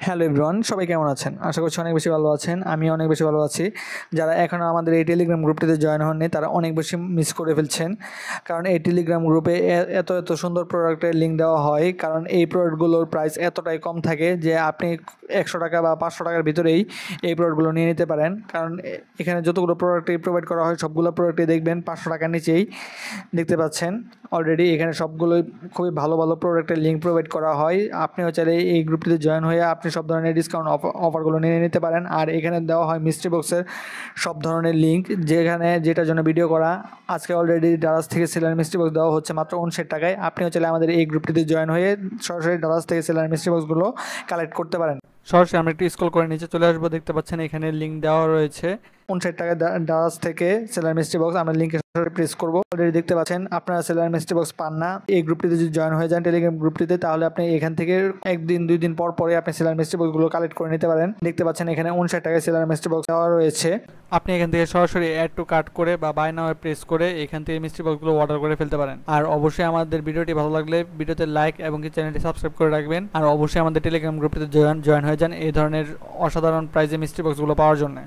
Hello everyone, সবাই কেমন আছেন? আশা করছি অনেক বেশি ভালো আছেন। আমি অনেক বেশি ভালো আছি। যারা এখনও আমাদের এই টেলিগ্রাম গ্রুপটিতে জয়েন হননি তারা অনেক বেশি মিস করে ফেলছেন। কারণ এই টেলিগ্রাম গ্রুপে এত এত সুন্দর প্রোডাক্টের লিঙ্ক দেওয়া হয়। কারণ এই প্রোডাক্টগুলোর প্রাইস এতটাই কম থাকে যে আপনি 100 টাকা বা 500 টাকার ভিতরেই এই প্রোডাক্টগুলো নিয়ে নিতে পারেন। কারণ এখানে যতগুলো প্রোডাক্টই প্রোভাইড করা হয় সবগুলো প্রোডাক্টই দেখবেন 500 টাকার নিচেই দেখতে পাচ্ছেন। অলরেডি এখানে সবগুলোই খুবই ভালো ভালো প্রোডাক্টের লিঙ্ক প্রোভাইড করা হয়। আপনিও চাইলে এই গ্রুপটিতে জয়েন হয়ে আপনি সব ধরনের ডিসকাউন্ট অফারগুলো নিয়ে নিতে পারেন। আর এখানে দেওয়া হয় মিস্ট্রি বক্সের সব ধরনের লিঙ্ক, যেখানে যেটার জন্য ভিডিও করা। আজকে অলরেডি ডালাস থেকে সেলার মিস্ট্রি বক্স দেওয়া হচ্ছে মাত্র 59 টাকায়। আপনিও চাইলে আমাদের এই গ্রুপটিতে জয়েন হয়ে সরাসরি ডালাস থেকে সেলার মিস্ট্রি বক্সগুলো কালেক্ট করতে পারেন। সরাসরি আমরা একটু স্ক্রল করে নিচে চলে আসবো, দেখতে পাচ্ছেন এখানে লিঙ্ক দেওয়া রয়েছে 59 টাকায় ডালাস থেকে সেলার মিস্ট্রি বক্স। আমরা লিঙ্কে সরাসরি প্রেস করবো। অলরেডি দেখতে পাচ্ছেন আপনারা সেলার মিস্ট্রি বক্স পান না এই গ্রুপটিতে যদি জয়েন হয়ে যান টেলিগ্রাম গ্রুপটিতে, তাহলে আপনি এখান থেকে একদিন 2 দিন পর পরে আপনি সেলার মিস্ট্রি বক্সগুলো কালেক্ট করে নিতে পারেন। দেখতে পাচ্ছেন এখানে 59 টাকায় সেলার মিস্ট্রি বক্স দেওয়া রয়েছে। আপনি এখান থেকে সরাসরি অ্যাড টু কার্ট করে বা বাই নাও প্রেস করে এখান থেকে মিস্ট্রি বক্সগুলো অর্ডার করে ফেলতে পারেন। আর অবশ্যই আমাদের ভিডিওটি ভালো লাগলে ভিডিওতে লাইক এবং চ্যানেলটি সাবস্ক্রাইব করে রাখবেন। আর অবশ্যই আমাদের টেলিগ্রাম গ্রুপটিতে জয়েন হয়ে যান এই ধরনের অসাধারণ প্রাইজে মিস্ট্রি বক্সগুলো পাওয়ার জন্য।